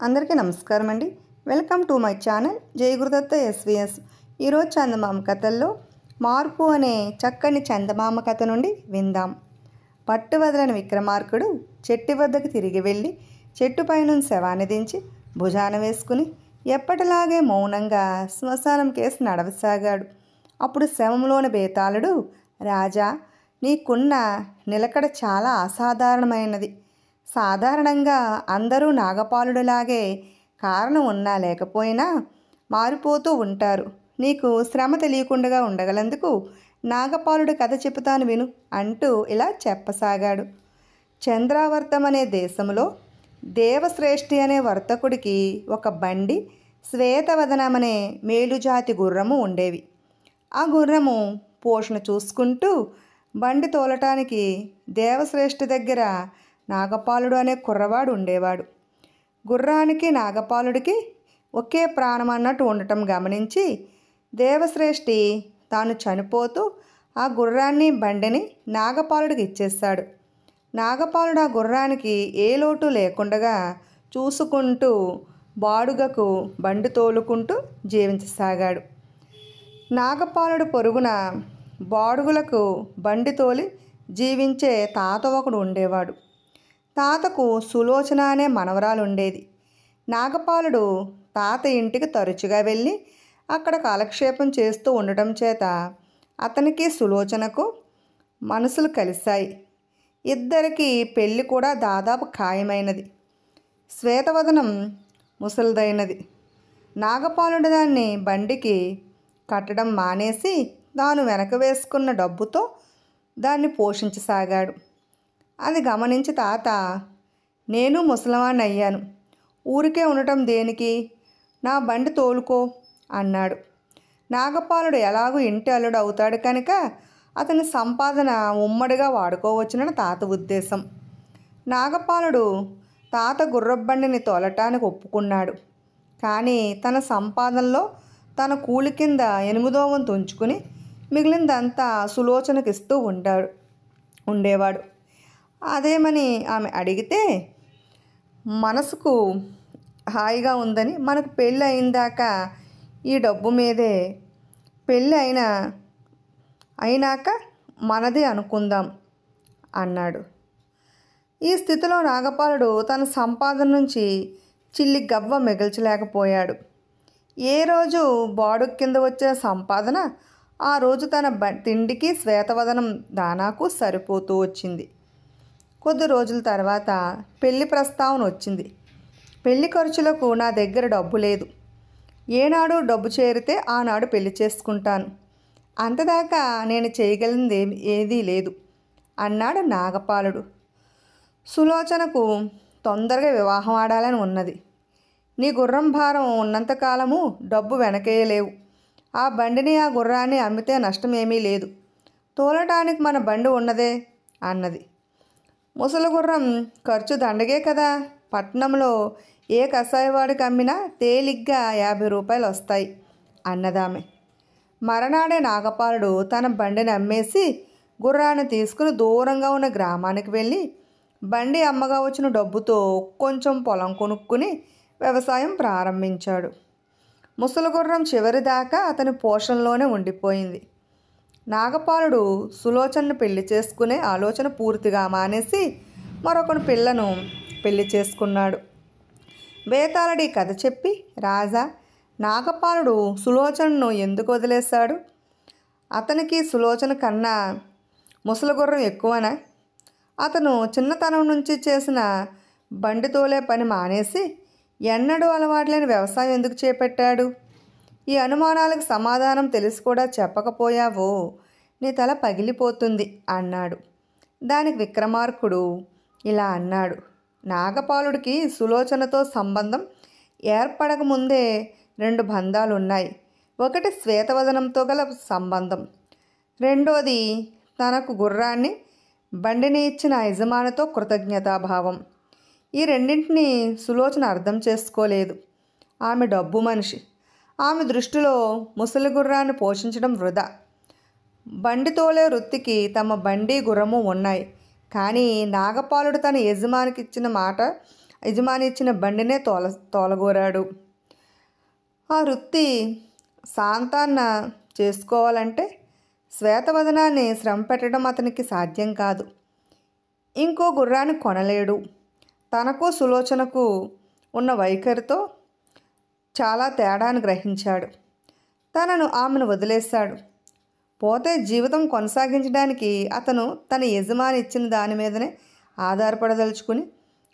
అందరికీ నమస్కారం అండి. వెల్కమ్ టు మై ఛానల్ జై గురుదత్త ఎస్విఎస్. ఈరోజు చందమామ కథల్లో మార్పు అనే చక్కని చందమామ కథ నుండి విందాం. పట్టు వదలని విక్రమార్కుడు చెట్టు వద్దకు తిరిగి వెళ్ళి చెట్టుపై నుంచి శవాన్ని దించి భుజాన వేసుకుని ఎప్పటిలాగే మౌనంగా శ్మశానం కేసి నడవసాగాడు. అప్పుడు శవంలోని బేతాళుడు, రాజా, నీకున్న నిలకడ చాలా అసాధారణమైనది. సాధారణంగా అందరూ నాగపాలుడిలాగే కారణం ఉన్నా లేకపోయినా మారిపోతూ ఉంటారు. నీకు శ్రమ తెలియకుండా ఉండగలందుకు నాగపాలుడి కథ చెబుతాను విను అంటూ ఇలా చెప్పసాగాడు. చంద్రావర్తం అనే దేశంలో దేవశ్రేష్ఠి అనే వర్తకుడికి ఒక బండి శ్వేతవదనమనే మేలుజాతి గుర్రము ఉండేవి. ఆ గుర్రము పోషణ చూసుకుంటూ బండి తోలటానికి దేవశ్రేష్ఠి దగ్గర నాగపాలుడు అనే కుర్రవాడు ఉండేవాడు. గుర్రానికి నాగపాలుడికి ఒకే ప్రాణం అన్నట్టు ఉండటం గమనించి దేవశ్రేష్ఠి తాను చనిపోతూ ఆ గుర్రాన్ని బండిని నాగపాలుడికి ఇచ్చేశాడు. నాగపాలుడు ఆ గుర్రానికి ఏ లోటు లేకుండా చూసుకుంటూ బాడుగకు బండి తోలుకుంటూ జీవించసాగాడు. నాగపాలుడు పొరుగున బాడుగులకు బండి తోలి జీవించే తాత ఒకడు ఉండేవాడు. తాతకు సులోచన అనే మనవరాలు ఉండేది. నాగపాలుడు తాత ఇంటికి తరచుగా వెళ్ళి అక్కడ కాలక్షేపం చేస్తూ ఉండటం చేత అతనికి సులోచనకు మనసులు కలిశాయి. ఇద్దరికి పెళ్ళి కూడా దాదాపు ఖాయమైనది. శ్వేతవదనం ముసలిదైనది. నాగపాలుడు దాన్ని బండికి కట్టడం మానేసి తాను వెనక వేసుకున్న డబ్బుతో దాన్ని పోషించసాగాడు. అది గమనించి తాత, నేను ముసలివాణ్ణి అయ్యాను, ఊరికే ఉండటం దేనికి, నా బండి తోలుకో అన్నాడు. నాగపాలుడు ఎలాగూ ఇంటి అల్లుడు అవుతాడు కనుక అతని సంపాదన ఉమ్మడిగా వాడుకోవచ్చునని తాత ఉద్దేశం. నాగపాలుడు తాత గుర్రబండిని తోలటానికి ఒప్పుకున్నాడు. కానీ తన సంపాదనలో తన కూలి కింద 8వ వంతు ఉంచుకుని మిగిలిందంతా సులోచనకిస్తూ ఉండేవాడు. అదేమని ఆమె అడిగితే, మనసుకు హాయిగా ఉందని మనకు పెళ్ళి అయిందాక ఈ డబ్బు మీదే, పెళ్ళి అయినాక మనదే అనుకుందాం అన్నాడు. ఈ స్థితిలో నాగపాలుడు తన సంపాదన నుంచి చిల్లి గవ్వ మిగల్చలేకపోయాడు. ఏ రోజు బాడుగు కింద వచ్చే సంపాదన ఆ రోజు తన తిండికి శ్వేతవదనం దానాకు సరిపోతూ వచ్చింది. కొద్ది రోజుల తర్వాత పెళ్లి ప్రస్తావన వచ్చింది. పెళ్లి ఖర్చులకు నా దగ్గర డబ్బు లేదు. ఏనాడు డబ్బు చేరితే ఆనాడు పెళ్లి చేసుకుంటాను. అంతదాకా నేను చేయగలిగింది ఏదీ లేదు అన్నాడు నాగపాలుడు. సులోచనకు తొందరగా వివాహం ఆడాలని ఉన్నది. నీ గుర్రం భారం ఉన్నంతకాలము డబ్బు వెనకేయలేవు. ఆ బండిని ఆ గుర్రాన్ని అమ్మితే నష్టమేమీ లేదు. తోలటానికి మన బండి ఉన్నదే అన్నది. ముసలి గుర్రం ఖర్చు దండగే కదా. పట్నంలో ఏ కసాయివాడికి అమ్మినా తేలిగ్గా 50 రూపాయలు వస్తాయి అన్నదామె. మరనాడే నాగపాలుడు తన బండిని అమ్మేసి గుర్రాన్ని తీసుకుని దూరంగా ఉన్న గ్రామానికి వెళ్ళి బండి అమ్మగా వచ్చిన డబ్బుతో కొంచెం పొలం కొనుక్కుని వ్యవసాయం ప్రారంభించాడు. ముసలి గుర్రం చివరిదాకా అతని పోషణలోనే ఉండిపోయింది. నాగపాలుడు సులోచనను పెళ్లి చేసుకునే ఆలోచన పూర్తిగా మానేసి మరొక పిల్లను పెళ్లి చేసుకున్నాడు. బేతాళుడి కథ చెప్పి, రాజా, నాగపాలుడు సులోచనను ఎందుకు వదిలేశాడు? అతనికి సులోచన కన్నా ముసలి గుర్రం ఎక్కువనా? అతను చిన్నతనం నుంచి చేసిన బండి తోలే పని మానేసి ఎన్నడూ అలవాట్లేని వ్యవసాయం ఎందుకు చేపట్టాడు? ఈ అనుమానాలకు సమాధానం తెలిసి కూడా చెప్పకపోయావో నీ తల పగిలిపోతుంది అన్నాడు. దానికి విక్రమార్కుడు ఇలా అన్నాడు. నాగపాలుడికి సులోచనతో సంబంధం ఏర్పడకముందే 2 బంధాలు ఉన్నాయి. ఒకటి శ్వేతవదనంతో గల సంబంధం, రెండోది తనకు గుర్రాన్ని బండిని ఇచ్చిన యజమానితో కృతజ్ఞతాభావం. ఈ రెండింటినీ సులోచన అర్థం చేసుకోలేదు. ఆమె డబ్బు మనిషి. ఆమె దృష్టిలో ముసలి గుర్రాన్ని పోషించడం వృధా. బండి తోలే వృత్తికి తమ బండి గుర్రము ఉన్నాయి. కానీ నాగపాలుడు తన యజమానికి ఇచ్చిన మాట యజమాని ఇచ్చిన బండినే తోలగోరాడు. ఆ వృత్తి సాంతాన్న చేసుకోవాలంటే శ్వేతవదనాన్ని శ్రమ పెట్టడం అతనికి సాధ్యం కాదు. ఇంకో గుర్రాన్ని కొనలేడు. తనకు సులోచనకు ఉన్న వైఖరితో చాలా తేడాను గ్రహించాడు. ఆమెను వదిలేశాడు. పోతే జీవితం కొనసాగించడానికి అతను తన యజమాని ఇచ్చిన దాని మీదనే ఆధారపడదలుచుకుని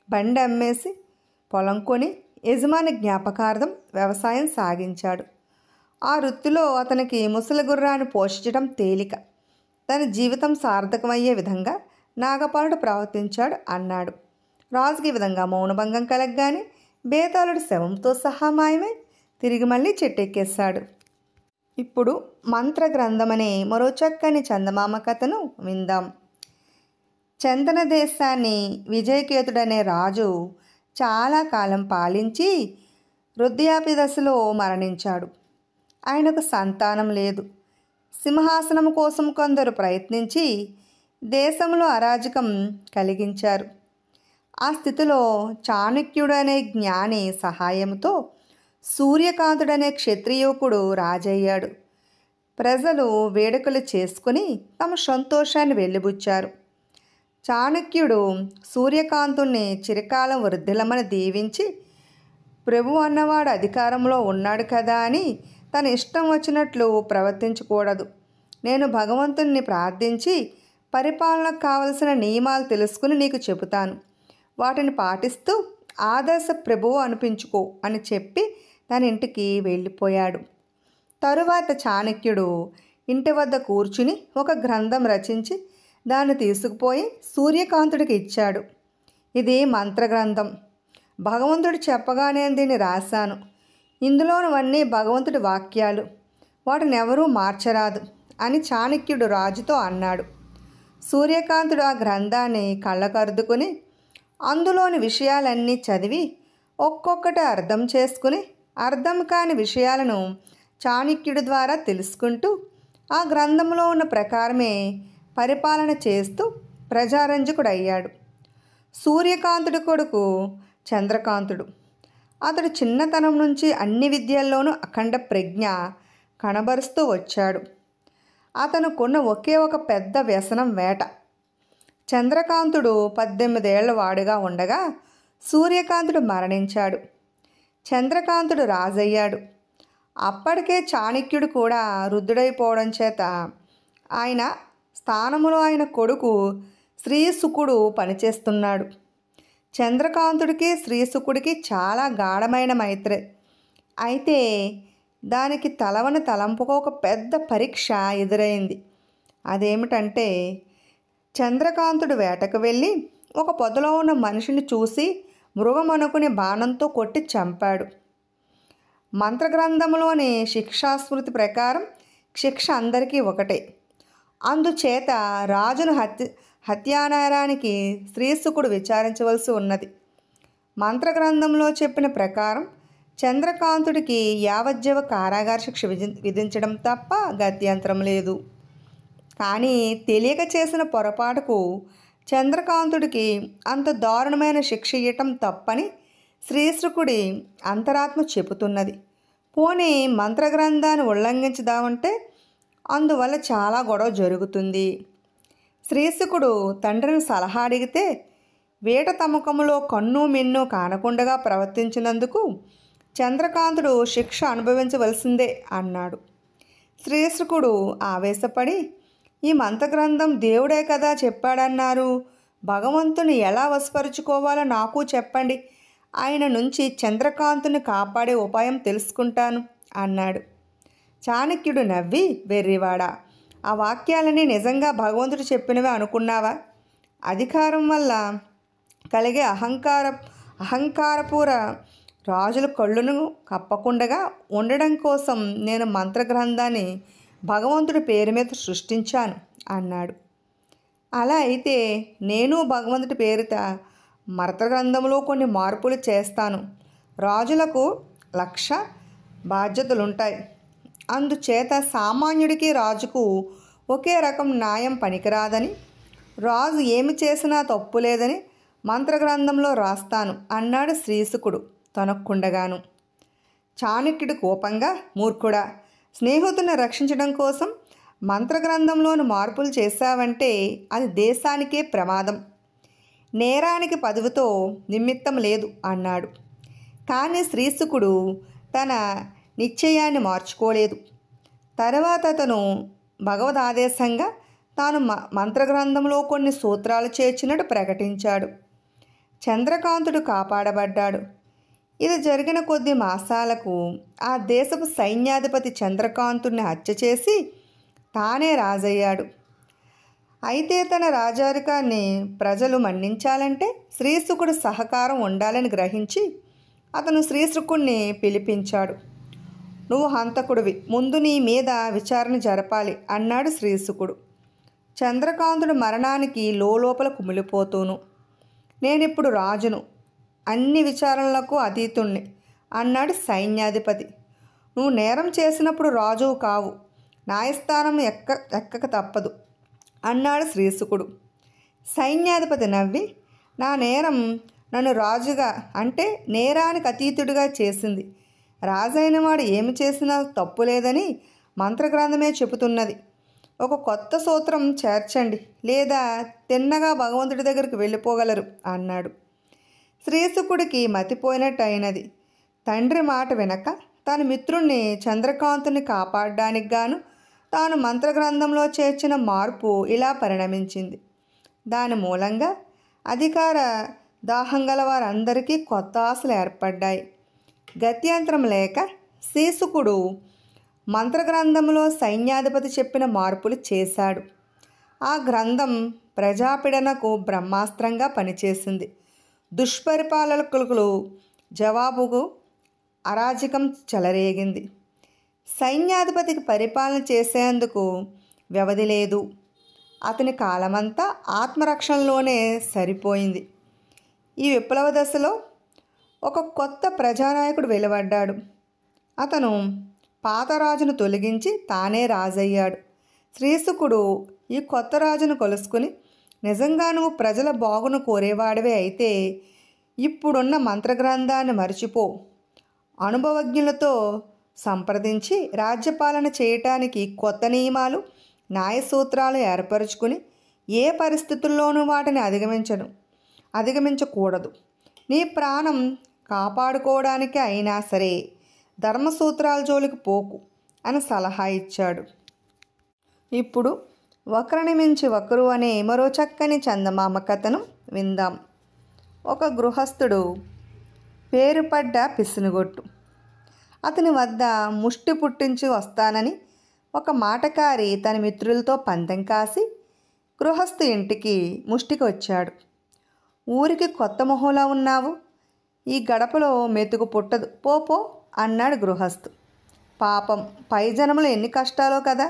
బండి అమ్మేసి పొలం కొని యజమాని జ్ఞాపకార్థం వ్యవసాయం సాగించాడు. ఆ వృత్తిలో అతనికి ముసలి గుర్రాన్ని పోషించడం తేలిక. తన జీవితం సార్థకమయ్యే విధంగా నాగపాలుడు ప్రవర్తించాడు అన్నాడు. రాజుకి ఈ విధంగా మౌనభంగం కలగగానే బేతాళుడు శవంతో సహా మాయమై తిరిగి మళ్ళీ చెట్టెక్కేశాడు. ఇప్పుడు మంత్రగ్రంథం అనే మరో చక్కని చందమామ కథను విందాం. చందన దేశాన్ని విజయకేతుడనే రాజు చాలా కాలం పాలించి వృద్ధాప్య దశలో మరణించాడు. ఆయనకు సంతానం లేదు. సింహాసనం కోసం కొందరు ప్రయత్నించి దేశంలో అరాజకం కలిగించారు. ఆ స్థితిలో చాణక్యుడు అనే జ్ఞాని సహాయంతో సూర్యకాంతుడనే క్షత్రియుకుడు రాజయ్యాడు. ప్రజలు వేడుకలు చేసుకుని తమ సంతోషాన్ని వెలిబుచ్చారు. చాణక్యుడు సూర్యకాంతుణ్ణి చిరకాలం వృద్ధిలమని దీవించి, ప్రభు అన్నవాడు అధికారంలో ఉన్నాడు కదా అని తన ఇష్టం వచ్చినట్లు ప్రవర్తించకూడదు. నేను భగవంతుణ్ణి ప్రార్థించి పరిపాలనకు కావలసిన నియమాలు తెలుసుకుని నీకు చెబుతాను. వాటిని పాటిస్తూ ఆదర్శ ప్రభువు అనిపించుకో అని చెప్పి తన ఇంటికి వెళ్ళిపోయాడు. తరువాత చాణక్యుడు ఇంటి వద్ద కూర్చుని ఒక గ్రంథం రచించి దాన్ని తీసుకుపోయి సూర్యకాంతుడికి ఇచ్చాడు. ఇది మంత్రగ్రంథం. భగవంతుడు చెప్పగానే దీన్ని రాశాను. ఇందులోనివన్నీ భగవంతుడి వాక్యాలు. వాటిని ఎవరూ మార్చరాదు అని చాణక్యుడు రాజుతో అన్నాడు. సూర్యకాంతుడు ఆ గ్రంథాన్ని కళ్ళకరుదుకుని అందులోని విషయాలన్నీ చదివి ఒక్కొక్కటి అర్థం చేసుకుని అర్థం కాని విషయాలను చాణక్యుడి ద్వారా తెలుసుకుంటూ ఆ గ్రంథంలో ఉన్న ప్రకారమే పరిపాలన చేస్తూ ప్రజారంజకుడయ్యాడు. సూర్యకాంతుడి కొడుకు చంద్రకాంతుడు. అతడు చిన్నతనం నుంచి అన్ని విద్యల్లోనూ అఖండ ప్రజ్ఞ కనబరుస్తూ వచ్చాడు. అతనుకున్న ఒకే ఒక పెద్ద వ్యసనం వేట. చంద్రకాంతుడు 18 ఏళ్ల వాడుగా ఉండగా సూర్యకాంతుడు మరణించాడు. చంద్రకాంతుడు రాజయ్యాడు. అప్పటికే చాణక్యుడు కూడా వృద్ధుడైపోవడం చేత ఆయన స్థానములో ఆయన కొడుకు శ్రీశుకుడు పనిచేస్తున్నాడు. చంద్రకాంతుడికి శ్రీశుకుడికి చాలా గాఢమైన మైత్రి. అయితే దానికి తలవని తలంపుకు ఒక పెద్ద పరీక్ష ఎదురైంది. అదేమిటంటే చంద్రకాంతుడు వేటకు వెళ్ళి ఒక పొదలో ఉన్న మనిషిని చూసి మృగం అనుకునే బాణంతో కొట్టి చంపాడు. మంత్రగ్రంథంలోని శిక్షాస్మృతి ప్రకారం శిక్ష అందరికీ ఒకటే. అందుచేత రాజును హత్యానేరానికి శ్రీశుకుడు విచారించవలసి ఉన్నది. మంత్రగ్రంథంలో చెప్పిన ప్రకారం చంద్రకాంతుడికి యావజ్జీవ కారాగార శిక్ష విధించడం తప్ప గత్యంతరం లేదు. కానీ తెలియక చేసిన పొరపాటుకు చంద్రకాంతుడికి అంత దారుణమైన శిక్ష ఇవ్వటం తప్పని శ్రీశుకుడి అంతరాత్మ చెబుతున్నది. పోనీ మంత్రగ్రంథాన్ని ఉల్లంఘించుదామంటే అందువల్ల చాలా గొడవ జరుగుతుంది. శ్రీశుకుడు తండ్రిని సలహా అడిగితే వేట తమకంలో కన్ను మిన్ను కానకుండగా ప్రవర్తించినందుకు చంద్రకాంతుడు శిక్ష అనుభవించవలసిందే అన్నాడు. శ్రీశుకుడు ఆవేశపడి, ఈ మంత్రగ్రంథం దేవుడే కదా చెప్పాడన్నారు. భగవంతుని ఎలా వశపరుచుకోవాలో నాకు చెప్పండి. ఆయన నుంచి చంద్రకాంతుని కాపాడే ఉపాయం తెలుసుకుంటాను అన్నాడు. చాణక్యుడు నవ్వి, వెర్రివాడా, ఆ వాక్యాలని నిజంగా భగవంతుడు చెప్పినవే అనుకున్నావా? అధికారం వల్ల కలిగే అహంకారపూర రాజుల కళ్ళును కప్పకుండగా ఉండడం కోసం నేను మంత్రగ్రంథాన్ని భగవంతుడి పేరు మీద సృష్టించాను అన్నాడు. అలా అయితే నేను భగవంతుడి పేరిట మంత్రగ్రంథంలో కొన్ని మార్పులు చేస్తాను. రాజులకు 1,00,000 బాధ్యతలుంటాయి. అందుచేత సామాన్యుడికి రాజుకు ఒకే రకం న్యాయం పనికిరాదని, రాజు ఏమి చేసినా తప్పు లేదని మంత్రగ్రంథంలో రాస్తాను అన్నాడు శ్రీశుకుడు తొనక్కుండగాను. చాణక్యుడు కోపంగా, మూర్ఖుడా, స్నేహితుని రక్షించడం కోసం మంత్రగ్రంథంలోని మార్పులు చేశావంటే అది దేశానికే ప్రమాదం. నేరానికి పదవితో నిమిత్తం లేదు అన్నాడు. కానీ శ్రీశుకుడు తన నిశ్చయాన్ని మార్చుకోలేదు. తర్వాత అతను భగవదాదేశంగా తాను మంత్రగ్రంథంలో కొన్ని సూత్రాలు చేర్చినట్టు ప్రకటించాడు. చంద్రకాంతుడు కాపాడబడ్డాడు. ఇది జరిగిన కొద్ది మాసాలకు ఆ దేశపు సైన్యాధిపతి చంద్రకాంతుడిని హత్య చేసి తానే రాజయ్యాడు. అయితే తన రాజరికాన్ని ప్రజలు మన్నించాలంటే శ్రీశుకుడు సహకారం ఉండాలని గ్రహించి అతను శ్రీశుకుడిని పిలిపించాడు. నువ్వు హంతకుడివి, ముందు నీ మీద విచారణ జరపాలి అన్నాడు శ్రీశుకుడు. చంద్రకాంతుడు మరణానికి లోపల కుమిలిపోతూను, నేనిప్పుడు రాజును, అన్ని విచారణలకు అతీతుణ్ణి అన్నాడు సైన్యాధిపతి. నువ్వు నేరం చేసినప్పుడు రాజువు కావు, న్యాయస్థానం ఎక్కక తప్పదు అన్నాడు శ్రీశుకుడు. సైన్యాధిపతి నవ్వి, నా నేరం నన్ను రాజుగా అంటే నేరానికి అతీతుడిగా చేసింది. రాజైన వాడు ఏమి చేసినా తప్పు లేదని మంత్రగ్రంథమే చెబుతున్నది. ఒక కొత్త సూత్రం చేర్చండి, లేదా తిన్నగా భగవంతుడి దగ్గరికి వెళ్ళిపోగలరు అన్నాడు. శ్రీశుకుడికి మతిపోయినట్టు అయినది. తండ్రి మాట వినక తన మిత్రుణ్ణి చంద్రకాంతుని కాపాడడానికి గాను తాను మంత్రగ్రంథంలో చేర్చిన మార్పు ఇలా పరిణమించింది. దాని మూలంగా అధికార దాహం గల వారందరికీ కొత్త ఆశలు ఏర్పడ్డాయి. గత్యంతరం లేక శ్రీశుకుడు మంత్రగ్రంథంలో సైన్యాధిపతి చెప్పిన మార్పులు చేశాడు. ఆ గ్రంథం ప్రజాపీడనకు బ్రహ్మాస్త్రంగా పనిచేసింది. దుష్పరిపాలకులకు జవాబుకు అరాజకం చెలరేగింది. సైన్యాధిపతికి పరిపాలన చేసేందుకు వ్యవధి లేదు. అతని కాలమంతా ఆత్మరక్షణలోనే సరిపోయింది. ఈ విప్లవ దశలో ఒక కొత్త ప్రజానాయకుడు వెలువడ్డాడు. అతను పాత రాజును తొలగించి తానే రాజయ్యాడు. శ్రీశుకుడు ఈ కొత్త రాజును కలుసుకుని, నిజంగా నువ్వు ప్రజల బాగును కోరేవాడివే అయితే ఇప్పుడున్న మంత్రగ్రంథాన్ని మరిచిపో, అనుభవజ్ఞులతో సంప్రదించి రాజ్యపాలన చేయటానికి కొత్త నియమాలు, న్యాయసూత్రాలు ఏర్పరచుకుని ఏ పరిస్థితుల్లోనూ వాటిని అధిగమించకూడదు. నీ ప్రాణం కాపాడుకోవడానికి అయినా సరే ధర్మసూత్రాల జోలికి పోకు అని సలహా ఇచ్చాడు. ఇప్పుడు ఒకరిని మించి ఒకరు అనే మరో చక్కని చందమామ కథను విందాం. ఒక గృహస్థుడు, పేరుపడ్డ పిసినుగొట్టు. అతని వద్ద ముష్టి పుట్టించి వస్తానని ఒక మాటకారి తన మిత్రులతో పందెం కాసి గృహస్థు ఇంటికి ముష్టికి వచ్చాడు. ఊరికి కొత్త మొహంలా ఉన్నావు, ఈ గడపలో మెతుకు పుట్టదు, పో అన్నాడు గృహస్థు. పాపం, పై జనములు ఎన్ని కష్టాలో కదా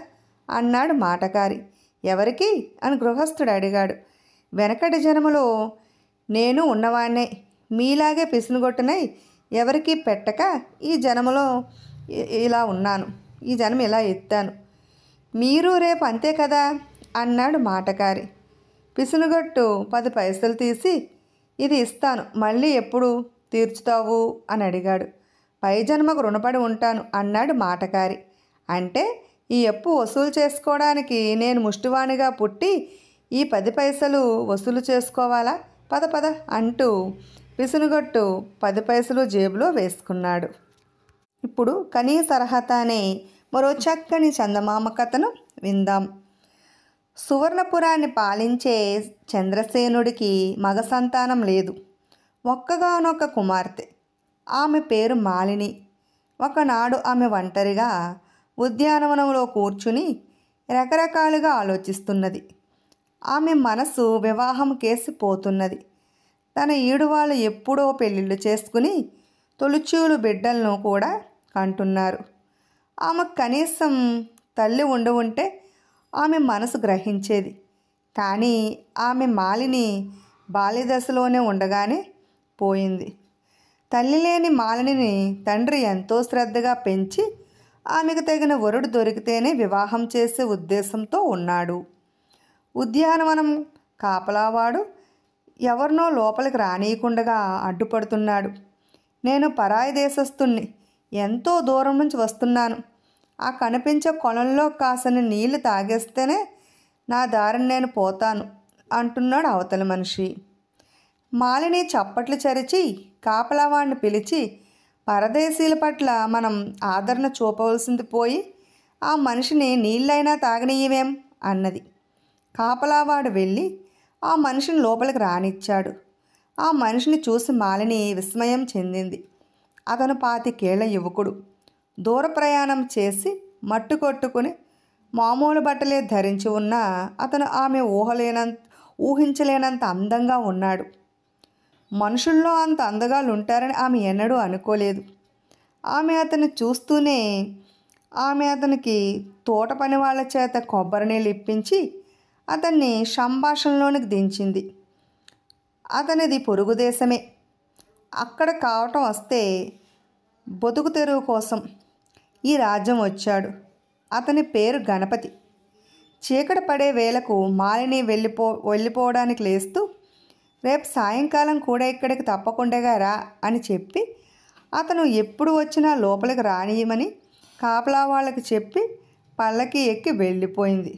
అన్నాడు మాటకారి. ఎవరికి అని గృహస్థుడు అడిగాడు. వెనకటి జనములో నేను ఉన్నవాణ్ణే, మీలాగే పిసినుగొట్టునై ఎవరికి పెట్టక ఈ జనములో ఇలా ఉన్నాను, ఈ జనం ఇలా ఎత్తాను. మీరు రేపు అంతే కదా అన్నాడు మాటకారి. పిసినుగొట్టు 10 పైసలు తీసి, ఇది ఇస్తాను, మళ్ళీ ఎప్పుడు తీర్చుతావు అని అడిగాడు. పై జన్మకు రుణపడి ఉంటాను అన్నాడు మాటకారి. అంటే ఈ అప్పు వసూలు చేసుకోవడానికి నేను ముష్టివాణిగా పుట్టి ఈ 10 పైసలు వసూలు చేసుకోవాలా? పద అంటూ పిసినుగొట్టు 10 పైసలు జేబులో వేసుకున్నాడు. ఇప్పుడు కనీస అర్హత అనే మరో చక్కని చందమామ కథను విందాం. సువర్ణపురాన్ని పాలించే చంద్రసేనుడికి మగ సంతానం లేదు. ఒక్కగానొక్క కుమార్తె, ఆమె పేరు మాలిని. ఒకనాడు ఆమె ఒంటరిగా ఉద్యానవనంలో కూర్చుని రకరకాలుగా ఆలోచిస్తున్నది. ఆమె మనసు వివాహం కేసి పోతున్నది. తన ఈడువాళ్ళు ఎప్పుడో పెళ్ళిళ్ళు చేసుకుని తొలిచూలు బిడ్డలను కూడా కంటున్నారు. ఆమె కనీసం తల్లి ఉంటే ఆమె మనసు గ్రహించేది. కానీ ఆమె మాలిని బాల్యదశలోనే ఉండగానే పోయింది. తల్లి లేని మాలిని తండ్రి ఎంతో శ్రద్ధగా పెంచి ఆమెకు తగిన వరుడు దొరికితేనే వివాహం చేసే ఉద్దేశంతో ఉన్నాడు. ఉద్యానవనం కాపలావాడు ఎవరినో లోపలికి రానియకుండగా అడ్డుపడుతున్నాడు. నేను పరాయి దేశస్తుణ్ణి, ఎంతో దూరం నుంచి వస్తున్నాను. ఆ కనిపించే కొలంలో కాసిన నీళ్లు తాగేస్తేనే నా దారిని నేను పోతాను అంటున్నాడు అవతల మనిషి. మాలిని చప్పట్లు చరిచి కాపలావాడిని పిలిచి, పరదేశీల పట్ల మనం ఆదరణ చూపవలసింది పోయి ఆ మనిషిని నీళ్ళైనా తాగనీయమేం అన్నది. కాపలావాడు వెళ్ళి ఆ మనిషిని లోపలికి రానిచ్చాడు. ఆ మనిషిని చూసి మాలిని విస్మయం చెందింది. అతను 25 ఏళ్ల యువకుడు. దూర ప్రయాణం చేసి మట్టు కొట్టుకుని మామూలు బట్టలే ధరించి ఉన్నా అతను ఆమె ఊహించలేనంత అందంగా ఉన్నాడు. మనుషుల్లో అంత అందగాళ్ళు ఉంటారని ఆమె ఎన్నడూ అనుకోలేదు. ఆమె అతన్ని చూస్తూనే అతనికి తోట పని వాళ్ళ చేత కొబ్బరి నీళ్ళు ఇప్పించి అతన్ని సంభాషణలోనికి దించింది. అతనిది పొరుగు దేశమే. అక్కడ కావటం వస్తే బతుకు తెరువు కోసం ఈ రాజ్యం వచ్చాడు. అతని పేరు గణపతి. చీకటి పడే వేళకు మాలిని వెళ్ళిపోవడానికి లేస్తూ, రేపు సాయంకాలం కూడా ఇక్కడికి తప్పకుండా రా అని చెప్పి అతను ఎప్పుడు వచ్చినా లోపలికి రానియమని కాపలా వాళ్ళకి చెప్పి పల్లకి ఎక్కి వెళ్ళిపోయింది.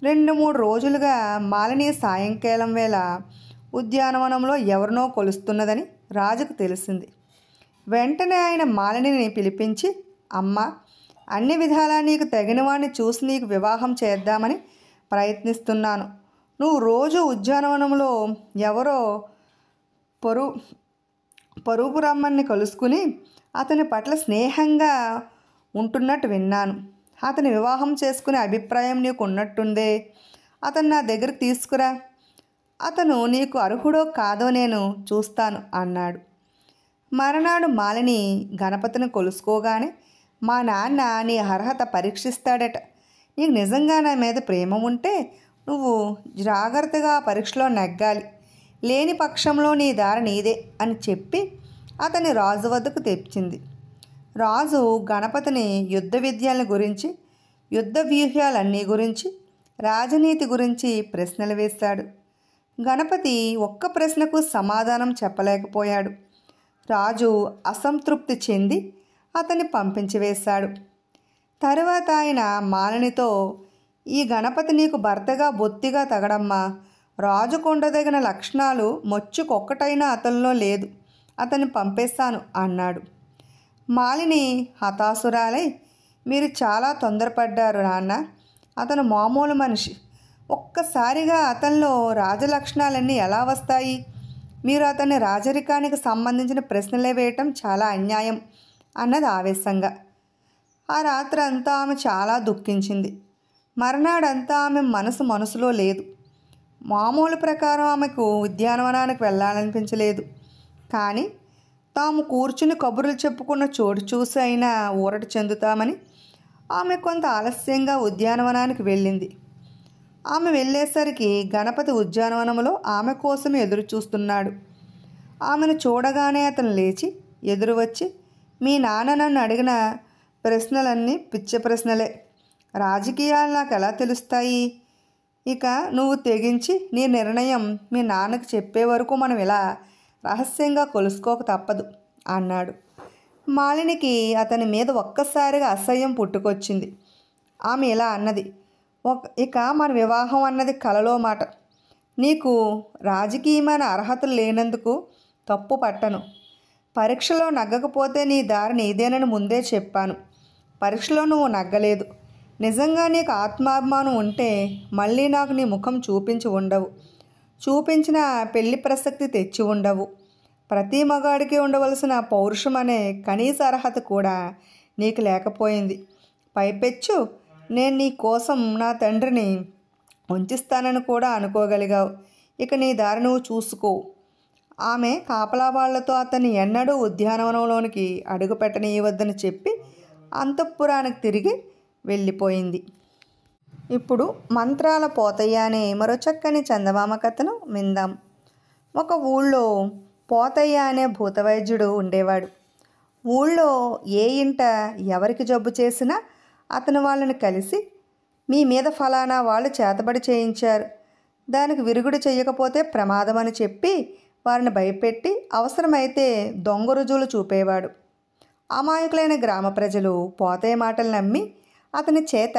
2-3 రోజులుగా మాలిని సాయంకాలం వేళ ఉద్యానవనంలో ఎవరినో కొలుస్తున్నదని రాజుకు తెలిసింది. వెంటనే ఆయన మాలినిని పిలిపించి, అమ్మా, అన్ని విధాలా నీకు తగిన వాడిని చూసి నీకు వివాహం చేద్దామని ప్రయత్నిస్తున్నాను. నువ్వు రోజు ఉద్యానవనంలో ఎవరో పరుపు రమ్మని కలుసుకుని అతని పట్ల స్నేహంగా ఉంటున్నట్టు విన్నాను. అతని వివాహం చేసుకునే అభిప్రాయం నీకు ఉన్నట్టుందే. అతను నా దగ్గరికి తీసుకురా. అతను నీకు అర్హుడో కాదో నేను చూస్తాను అన్నాడు. మరునాడు మాలిని గణపతిని కొలుసుకోగానే, మా నాన్న నీ అర్హత పరీక్షిస్తాడట. నీకు నిజంగా నా మీద ప్రేమ ఉంటే నువ్వు జాగ్రత్తగా పరీక్షలో నెగ్గాలి. లేని పక్షంలో నీ దారి నీదే అని చెప్పి అతని రాజు వద్దకు తెచ్చింది. రాజు గణపతిని యుద్ధ విద్యల గురించి, యుద్ధ వ్యూహాలన్నీ గురించి, రాజనీతి గురించి ప్రశ్నలు వేశాడు. గణపతి ఒక్క ప్రశ్నకు సమాధానం చెప్పలేకపోయాడు. రాజు అసంతృప్తి చెంది అతన్ని పంపించి వేశాడు. తరువాత ఆయన మాలినితో, ఈ గణపతి నీకు భర్తగా బొత్తిగా తగడమ్మా. రాజు కొండదగిన లక్షణాలు మొచ్చుకొక్కటైనా అతనిలో లేదు. అతన్ని పంపేస్తాను అన్నాడు. మాలిని హతాశురాలై, మీరు చాలా తొందరపడ్డారు నాన్న. అతను మామూలు మనిషి. ఒక్కసారిగా అతనిలో రాజలక్షణాలన్నీ ఎలా వస్తాయి? మీరు అతన్ని రాజరికానికి సంబంధించిన ప్రశ్నలే వేయటం చాలా అన్యాయం అన్నది ఆవేశంగా. ఆ రాత్రి అంతా ఆమె చాలా దుఃఖించింది. మర్నాడంతా ఆమె మనసులో లేదు. మామూలు ప్రకారం ఆమెకు ఉద్యానవనానికి వెళ్ళాలనిపించలేదు. కానీ తాము కూర్చుని కబుర్లు చెప్పుకున్న చోటు చూసి అయినా ఊరట చెందుతామని ఆమె కొంత ఆలస్యంగా ఉద్యానవనానికి వెళ్ళింది. ఆమె వెళ్ళేసరికి గణపతి ఉద్యానవనంలో ఆమె కోసం ఎదురు చూస్తున్నాడు. ఆమెను చూడగానే అతను లేచి ఎదురు వచ్చి, మీ నాన్న నన్ను అడిగిన ప్రశ్నలన్నీ పిచ్చ ప్రశ్నలే. రాజకీయాలు నాకు ఎలా తెలుస్తాయి? ఇక నువ్వు తెగించి నీ నిర్ణయం మీ నాన్నకు చెప్పే వరకు మనం ఇలా రహస్యంగా కొలుసుకోక తప్పదు అన్నాడు. మాలినికి అతని మీద ఒక్కసారిగా అసహ్యం పుట్టుకొచ్చింది. ఆమె ఇలా అన్నది, ఇక మన వివాహం అన్నది కలలో మాట. నీకు రాజకీయమైన అర్హతలు లేనందుకు తప్పు పట్టను. పరీక్షలో నగ్గకపోతే నీ దారి నీదేనని ముందే చెప్పాను. పరీక్షలో నువ్వు నగ్గలేదు. నిజంగా నీకు ఆత్మాభిమానం ఉంటే మళ్ళీ నాకు నీ ముఖం చూపించి ఉండవు. చూపించిన పెళ్లి ప్రసక్తి తెచ్చి ఉండవు. ప్రతి మగాడికి ఉండవలసిన పౌరుషం అనే కనీస అర్హత కూడా నీకు లేకపోయింది. పైపెచ్చు నేను నీ కోసం నా తండ్రిని ఉంచిస్తానని కూడా అనుకోగలిగావు. ఇక నీ దారి నువ్వు చూసుకో. ఆమె కాపలా వాళ్లతో అతన్ని ఎన్నడూ ఉద్యానవనంలోనికి అడుగు పెట్టనీయవద్దని చెప్పి అంతఃపురానికి తిరిగి వెళ్ళిపోయింది. ఇప్పుడు మంత్రాల పోతయ్య అనే మరో చక్కని చందమామ కథను విందాం. ఒక ఊళ్ళో పోతయ్య అనే భూతవైద్యుడు ఉండేవాడు. ఊళ్ళో ఏ ఇంట ఎవరికి జబ్బు చేసినా అతను వాళ్ళని కలిసి, మీ మీద ఫలానా వాళ్ళు చేతబడి చేయించారు, దానికి విరుగుడు చేయకపోతే ప్రమాదమని చెప్పి వారిని భయపెట్టి అవసరమైతే దొంగ రుజువులు చూపేవాడు. అమాయకులైన గ్రామ ప్రజలు పోతయ్య మాటలు నమ్మి అతని చేత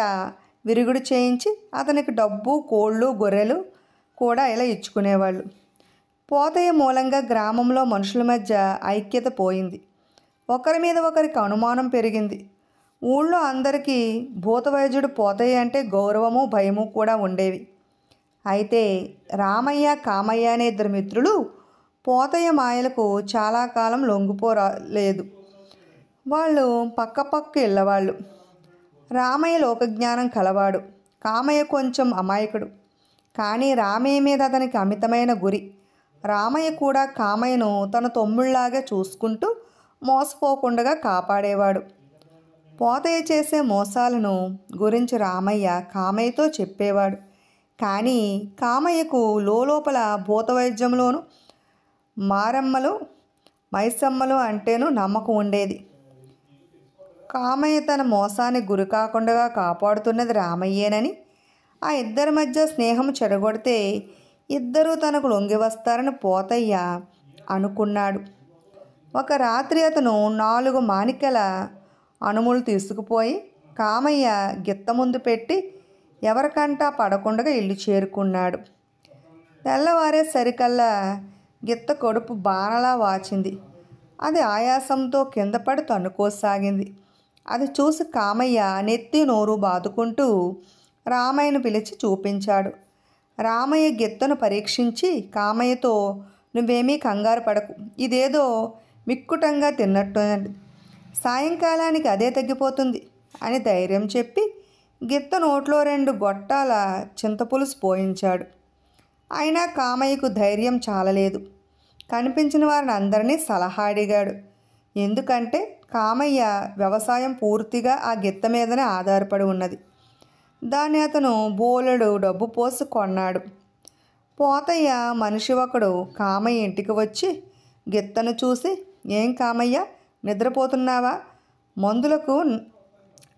విరుగుడు చేయించి అతనికి డబ్బు, కోళ్ళు, గొర్రెలు కూడా ఇలా ఇచ్చుకునేవాళ్ళు. పోతయ్య మూలంగా గ్రామంలో మనుషుల మధ్య ఐక్యత పోయింది. ఒకరి మీద ఒకరికి అనుమానం పెరిగింది. ఊళ్ళో అందరికీ భూతవైద్యుడు పోతయ్య అంటే గౌరవము, భయము కూడా ఉండేవి. అయితే రామయ్య, కామయ్య అనే ఇద్దరు మిత్రులు పోతయ్య మాయలకు చాలా కాలం లొంగిపోలేదు. వాళ్ళు పక్క ఇళ్ళవాళ్ళు. రామయ్య లోకజ్ఞానం కలవాడు, కామయ్య కొంచెం అమాయకుడు. కానీ రామయ్య మీద అతనికి అమితమైన గురి. రామయ్య కూడా కామయ్యను తన తమ్ముళ్లాగా చూసుకుంటూ మోసపోకుండా కాపాడేవాడు. పోతయ్య చేసే మోసాలను గురించి రామయ్య కామయ్యతో చెప్పేవాడు. కానీ కామయ్యకు లోపల భూతవైద్యంలోనూ మారమ్మలు, మైసమ్మలు అంటేనూ నమ్మకం ఉండేది. కామయ్య తన మోసానికి గురి కాకుండా కాపాడుతున్నది రామయ్యేనని, ఆ ఇద్దరి మధ్య స్నేహం చెడగొడితే ఇద్దరూ తనకు లొంగి వస్తారని పోతయ్య అనుకున్నాడు. ఒక రాత్రి అతను 4 మాణిక్యాల అనుములు తీసుకుపోయి కామయ్య గిత్త ముందు పెట్టి ఎవరికంటా పడకుండా ఇల్లు చేరుకున్నాడు. తెల్లవారేసరికల్లా గిత్త కడుపు బాణలా వాచింది. అది ఆయాసంతో కింద పడి తన్నుకోసాగింది. అది చూసి కామయ్య నెత్తి నోరు బాదుకుంటూ రామయ్యను పిలిచి చూపించాడు. రామయ్య గిత్తను పరీక్షించి కామయ్యతో, నువ్వేమీ కంగారు పడకు, ఇదేదో మిక్కుటంగా తిన్నట్టు, సాయంకాలానికి అదే తగ్గిపోతుంది అని ధైర్యం చెప్పి గిత్త నోట్లో 2 గొట్టాల చింతపులుసు పోయించాడు. అయినా కామయ్యకు ధైర్యం చాలలేదు. కనిపించిన వారిని అందరినీ సలహా అడిగాడు. ఎందుకంటే కామయ్య వ్యవసాయం పూర్తిగా ఆ గిత్త మీదనే ఆధారపడి ఉన్నది. దాన్ని అతను బోలెడు డబ్బు పోసి కొన్నాడు. పోతయ్య మనిషి ఒకడు కామయ్య ఇంటికి వచ్చి గిత్తను చూసి, ఏం కామయ్య, నిద్రపోతున్నావా? మందులకు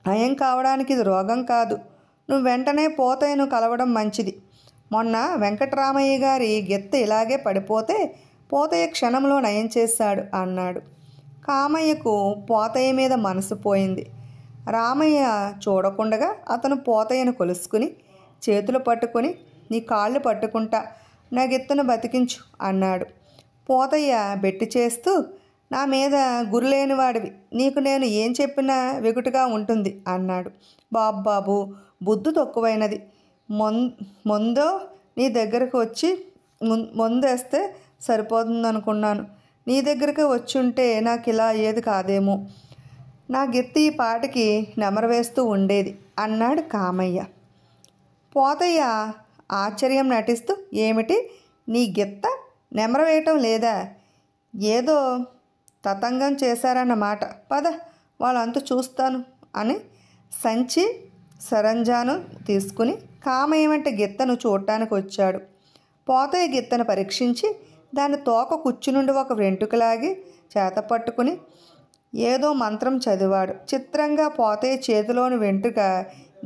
నయం కావడానికి ఇది రోగం కాదు. నువ్వు వెంటనే పోతయ్యను కలవడం మంచిది. మొన్న వెంకటరామయ్య గారి గిత్త ఇలాగే పడిపోతే పోతయ్య క్షణంలో నయం చేశాడు అన్నాడు. కామయ్యకు పోతయ్య మీద మనసు పోయింది. రామయ్య చూడకుండగా అతను పోతయ్యను కొలుసుకుని చేతులు పట్టుకుని, నీ కాళ్ళు పట్టుకుంటా, నా గిత్తను బతికించు అన్నాడు. పోతయ్య బెట్టి చేస్తూ, నా మీద గురిలేని వాడివి, నీకు నేను ఏం చెప్పినా వెగుటుగా ఉంటుంది అన్నాడు. బాబు బుద్ధి తక్కువైనది. ముందో నీ దగ్గరకు వచ్చి ముందేస్తే సరిపోతుందనుకున్నాను. నీ దగ్గరికి వచ్చుంటే నాకు ఇలా అయ్యేది కాదేమో. నా గిత్త ఈ పాటికి నెమరు వేస్తూ ఉండేది అన్నాడు కామయ్య. పోతయ్య ఆశ్చర్యం నటిస్తూ, ఏమిటి నీ గిత్త నెమరు వేయటం లేదా? ఏదో తతంగం చేశారన్నమాట. పద వాళ్ళంతా చూస్తాను అని సంచి సరంజాను తీసుకుని కామయ్య వెంట గిత్తను చూడటానికి వచ్చాడు. పోతయ్య గిత్తను పరీక్షించి దాని తోక కుచ్చు నుండి ఒక వెంట్రుకలాగి చేత పట్టుకుని ఏదో మంత్రం చదివాడు. చిత్రంగా పోతయ్య చేతిలోని వెంట్రుక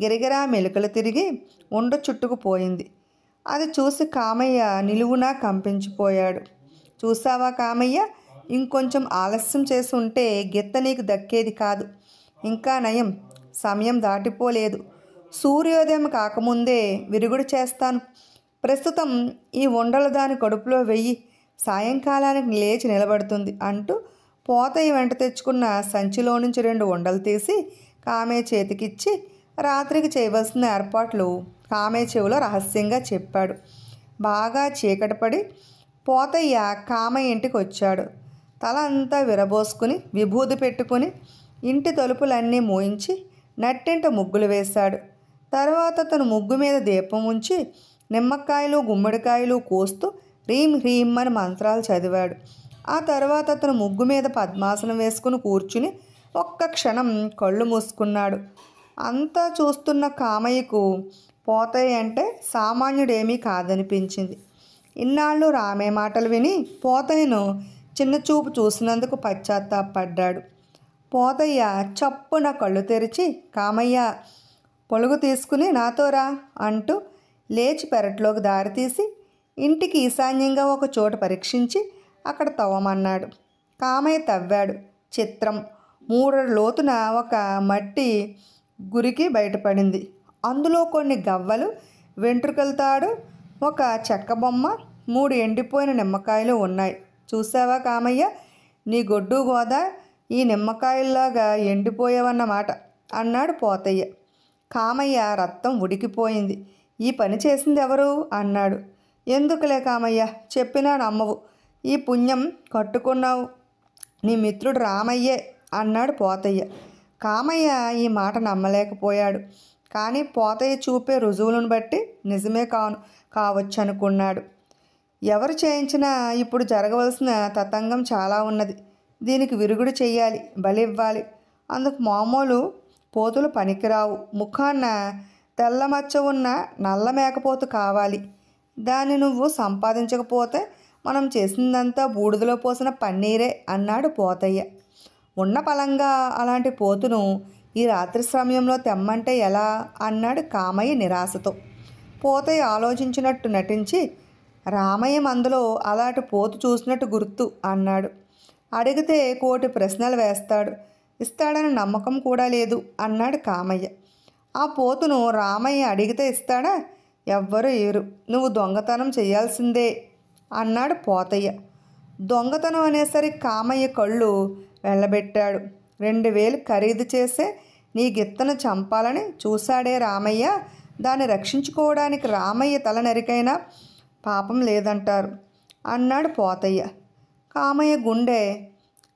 గిరిగిరా మెలికలు తిరిగి ఉండ చుట్టుకుపోయింది. అది చూసి కామయ్య నిలువునా కంపించిపోయాడు. చూసావా కామయ్య, ఇంకొంచెం ఆలస్యం చేసి ఉంటే గిత్త నీకు దక్కేది కాదు. ఇంకా నయం, సమయం దాటిపోలేదు. సూర్యోదయం కాకముందే విరుగుడు చేస్తాను. ప్రస్తుతం ఈ ఉండలు దాని కడుపులో వెయ్యి, సాయంకాలానికి లేచి నిలబడుతుంది అంటూ పోతయ్య వెంట తెచ్చుకున్న సంచిలో నుంచి 2 ఉండలు తీసి కామయ్య చేతికిచ్చి రాత్రికి చేయవలసిన ఏర్పాట్లు కామయ్య చెవిలో రహస్యంగా చెప్పాడు. బాగా చీకటి పడి పోతయ్య కామయ్య ఇంటికి వచ్చాడు. తల అంతా విరబోసుకుని విభూది పెట్టుకుని ఇంటి తలుపులన్నీ మూయించి నట్టింట ముగ్గులు వేశాడు. తర్వాత తను ముగ్గు మీద దీపం ఉంచి నిమ్మకాయలు, గుమ్మడికాయలు కోస్తూ హ్రీం హ్రీం అని మంత్రాలు చదివాడు. ఆ తర్వాత అతను ముగ్గు మీద పద్మాసనం వేసుకుని కూర్చుని ఒక్క క్షణం కళ్ళు మూసుకున్నాడు. అంతా చూస్తున్న కామయ్యకు పోతయ్య అంటే సామాన్యుడేమీ కాదనిపించింది. ఇన్నాళ్ళు రామే మాటలు విని పోతయ్యను చిన్న చూపు చూసినందుకు పశ్చాత్తాపడ్డాడు. పోతయ్య చప్పున కళ్ళు తెరిచి, కామయ్య పొలుగు తీసుకుని నాతో రా అంటూ లేచి పెరట్లోకి దారితీసి ఇంటికి ఈశాన్యంగా ఒక చోట పరీక్షించి అక్కడ తవ్వమన్నాడు. కామయ్య తవ్వాడు. చిత్రం, 3 లోతున ఒక మట్టి గురికి బయటపడింది. అందులో కొన్ని గవ్వలు, వెంట్రుకల తాడు, ఒక చెక్క బొమ్మ, 3 ఎండిపోయిన నిమ్మకాయలు ఉన్నాయి. చూసావా కామయ్య, నీ గొడ్డు గోదా ఈ నిమ్మకాయల్లాగా ఎండిపోయావన్నమాట అన్నాడు పోతయ్య. కామయ్య రక్తం ఉడికిపోయింది. ఈ పని చేసింది ఎవరు అన్నాడు. ఎందుకులే కామయ్య, చెప్పినా నమ్మవు. ఈ పుణ్యం కట్టుకున్నావు నీ మిత్రుడు రామయ్యే అన్నాడు పోతయ్య. కామయ్య ఈ మాట నమ్మలేకపోయాడు. కానీ పోతయ్య చూపే రుజువులను బట్టి నిజమే కావచ్చు అనుకున్నాడు. ఎవరు చేయించినా ఇప్పుడు జరగవలసిన తతంగం చాలా ఉన్నది. దీనికి విరుగుడు చెయ్యాలి, బలివ్వాలి. అందుకు మామూలు పోతులు పనికిరావు. ముఖాన్న తెల్లమచ్చ ఉన్న నల్ల మేకపోతు కావాలి. దాన్ని నువ్వు సంపాదించకపోతే మనం చేసిందంతా బూడిదలో పోసిన పన్నీరే అన్నాడు పోతయ్య. ఉన్న పలంగా అలాంటి పోతును ఈ రాత్రి సమయంలో తెమ్మంటే ఎలా అన్నాడు కామయ్య నిరాశతో. పోతయ్య ఆలోచించినట్టు నటించి, రామయ్య అందులో అలాంటి పోతు చూసినట్టు గుర్తు అన్నాడు. అడిగితే 1,000 ప్రశ్నలు వేస్తాడు, ఇస్తాడని నమ్మకం కూడా లేదు అన్నాడు కామయ్య. ఆ పోతును రామయ్య అడిగితే ఇస్తాడా? ఎవ్వరూ ఏరు, నువ్వు దొంగతనం చేయాల్సిందే అన్నాడు పోతయ్య. దొంగతనం అనేసరికి కామయ్య కళ్ళు వెళ్ళబెట్టాడు. 2,000 ఖరీదు చేసే నీ గిత్తను చంపాలని చూశాడే రామయ్య. దాన్ని రక్షించుకోవడానికి రామయ్య తల నరికైనా పాపం లేదంటారు అన్నాడు పోతయ్య. కామయ్య గుండె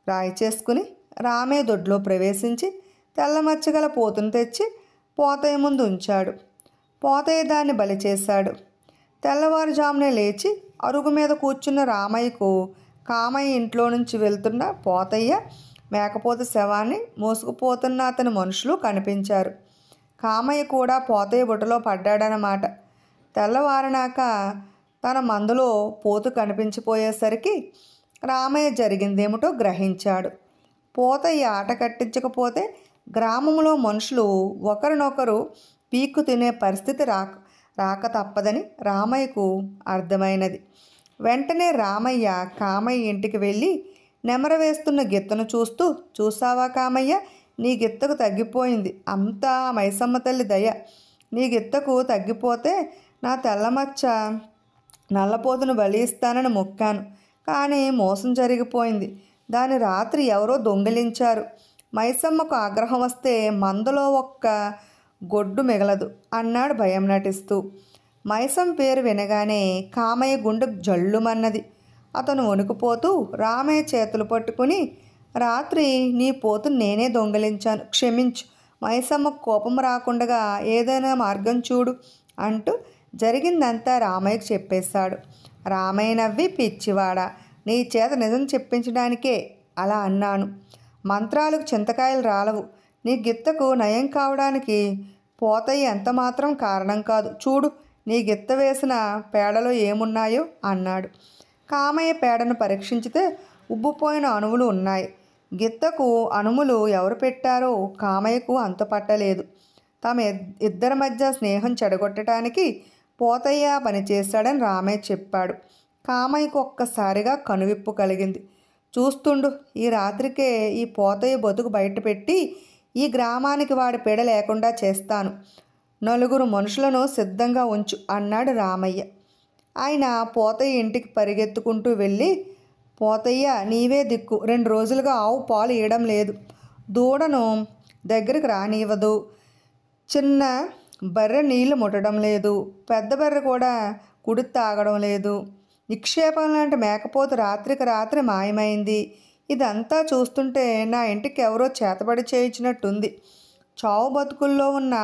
రాయి చేసుకుని రామయ్య దొడ్లో ప్రవేశించి తెల్లమచ్చగల పోతును తెచ్చి పోతయ్య ముందు ఉంచాడు. పోతయ్య దాన్ని బలి చేశాడు. తెల్లవారుజామునే లేచి అరుగు మీద కూర్చున్న రామయ్యకు కామయ్య ఇంట్లో నుంచి వెళ్తున్న పోతయ్య మేకపోతు శవాన్ని మోసుకుపోతున్న అతని మనుషులు కనిపించారు. కామయ్య కూడా పోతయ్య బుట్టలో పడ్డాడనమాట. తెల్లవారినాక తన మందులో పోతు కనిపించిపోయేసరికి రామయ్య జరిగిందేమిటో గ్రహించాడు. పోతయ్య ఆట కట్టించకపోతే గ్రామంలో మనుషులు ఒకరినొకరు పీక్కు తినే పరిస్థితి రాక తప్పదని రామయ్యకు అర్థమైనది. వెంటనే రామయ్య కామయ్య ఇంటికి వెళ్ళి నెమర వేస్తున్న గిత్తను చూస్తూ, చూసావా కామయ్య, నీ గిత్తకు తగ్గిపోయింది. అంతా మైసమ్మ తల్లి దయ. నీ గిత్తకు తగ్గిపోతే నా తెల్లమచ్చ నల్లపోతును బలి ఇస్తానని మొక్కాను. కానీ మోసం జరిగిపోయింది. దాని రాత్రి ఎవరో దొంగిలించారు. మైసమ్మకు ఆగ్రహం వస్తే మందలో ఒక్క గొడ్డు మిగలదు అన్నాడు భయం నటిస్తూ. మైసమ్మ పేరు వినగానే కామయ్య గుండె జల్లుమన్నది. అతను వణుకుపోతూ రామయ్య చేతులు పట్టుకుని, రాత్రి నీ పోతును నేనే దొంగిలించాను, క్షమించు. మైసమ్మకు కోపం రాకుండా ఏదైనా మార్గం చూడు అంటూ జరిగిందంతా రామయ్యకు చెప్పేశాడు. రామయ్య నవ్వి, పిచ్చివాడా, నీ చేత నిజం చెప్పించడానికే అలా అన్నాను. మంత్రాలకు చింతకాయలు రాలవు. నీ గిత్తకు నయం కావడానికి పోతయ్య ఎంత మాత్రం కారణం కాదు. చూడు, నీ గిత్త వేసిన పేడలో ఏమున్నాయో అన్నాడు. కామయ్య పేడను పరీక్షించితే ఉబ్బిపోయిన అణువులు ఉన్నాయి. గిత్తకు అణువులు ఎవరు పెట్టారో కామయ్యకు అంతుపట్టలేదు. తమ ఇద్దరి మధ్య స్నేహం చెడగొట్టడానికి పోతయ్య పనిచేశాడని రామయ్య చెప్పాడు. కామయ్యకు ఒక్కసారిగా కనువిప్పు కలిగింది. చూస్తుండు, ఈ రాత్రికే ఈ పోతయ్య బతుకు బయటపెట్టి ఈ గ్రామానికి వాడి పీడ లేకుండా చేస్తాను. 4 మనుషులను సిద్ధంగా ఉంచు అన్నాడు రామయ్య. ఆయన పోతయ్య ఇంటికి పరిగెత్తుకుంటూ వెళ్ళి, పోతయ్య నీవే దిక్కు, 2 రోజులుగా ఆవు పాలు ఇవ్వడం లేదు, దూడను దగ్గరికి రానివ్వదు, చిన్న బర్రె నీళ్లు ముట్టడం లేదు, పెద్ద బర్రె కూడా కుడి తాగడం లేదు, నిక్షేపం లాంటి మేకపోతు రాత్రికి రాత్రి మాయమైంది. ఇదంతా చూస్తుంటే నా ఇంటికి ఎవరో చేతబడి చేయించినట్టుంది. చావు బతుకుల్లో ఉన్న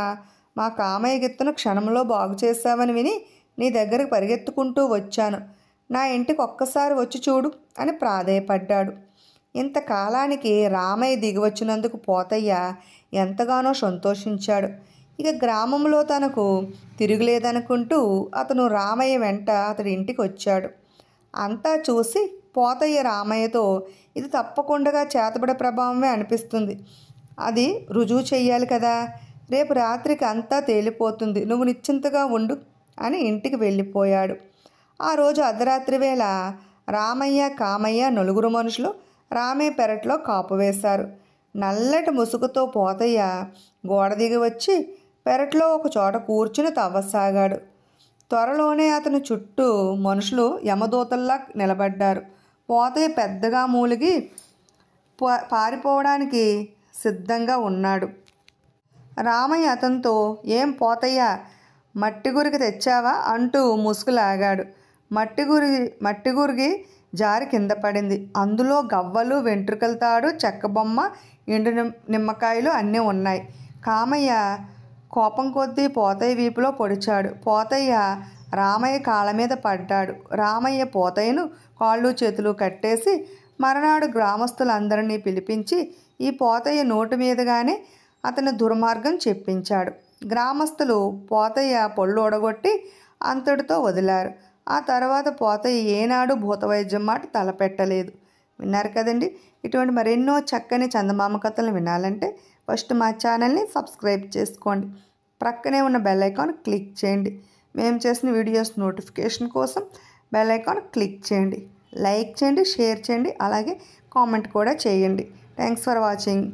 మా కామయ్య గిత్తను క్షణంలో బాగు చేశావని విని నీ దగ్గరికి పరిగెత్తుకుంటూ వచ్చాను. నా ఇంటికి ఒక్కసారి వచ్చి చూడు అని ప్రాధేయపడ్డాడు. ఇంతకాలానికి రామయ్య దిగి వచ్చినందుకు పోతయ్య ఎంతగానో సంతోషించాడు. ఇక గ్రామంలో తనకు తిరుగులేదనుకుంటూ అతను రామయ్య వెంట అతడి ఇంటికి వచ్చాడు. అంతా చూసి పోతయ్య రామయ్యతో, ఇది తప్పకుండా చేతబడి ప్రభావమే అనిపిస్తుంది, అది రుజువు చెయ్యాలి కదా, రేపు రాత్రికి అంతా తేలిపోతుంది, నువ్వు నిశ్చింతగా ఉండు అని ఇంటికి వెళ్ళిపోయాడు. ఆ రోజు అర్ధరాత్రి వేళ రామయ్య, కామయ్య నలుగురు మనుషులు రామయ్య పెరట్లో కాపు వేశారు. నల్లటి ముసుగుతో పోతయ్య గోడ దిగి వచ్చి పెరట్లో ఒక చోట కూర్చుని తవ్వసాగాడు. త్వరలోనే అతని చుట్టూ మనుషులు యమదూతల్లా నిలబడ్డారు. పోతయ్య పెద్దగా మూలిగి పారిపోవడానికి సిద్ధంగా ఉన్నాడు. రామయ్య అతనితో, ఏం పోతయ్య, మట్టి గురికి తెచ్చావా అంటూ ముసుగు లాగాడు. మట్టి గురికి జారి కింద పడింది. అందులో గవ్వలు, వెంట్రుకల తాడు, చెక్క బొమ్మ, ఎండు నిమ్మకాయలు అన్నీ ఉన్నాయి. కామయ్య కోపం కొద్దీ పోతయ్య వీపులో పొడిచాడు. పోతయ్య రామయ్య కాళ్ళ మీద పడ్డాడు. రామయ్య పోతయ్యను కాళ్ళు చేతులు కట్టేసి మరునాడు గ్రామస్తులందరినీ పిలిపించి ఈ పోతయ్య నోటి మీదుగానే అతని దుర్మార్గం చెప్పించాడు. గ్రామస్తులు పోతయ్య పళ్ళు ఒడగొట్టి అంతటితో వదిలారు. ఆ తర్వాత పోతయ్య ఏనాడు భూతవైద్యం మాట తలపెట్టలేదు. విన్నారు కదండి. ఇటువంటి మరెన్నో చక్కని చందమామ కథలను వినాలంటే ఫస్ట్ మా ఛానల్ని సబ్స్క్రైబ్ చేసుకోండి. ప్రక్కనే ఉన్న బెల్ ఐకాన్ క్లిక్ చేయండి. మేము చేసిన వీడియోస్ నోటిఫికేషన్ కోసం బెల్ ఐకాన్ క్లిక్ చేయండి. లైక్ చేయండి, షేర్ చేయండి, అలాగే కామెంట్ కూడా చేయండి. Thanks for watching.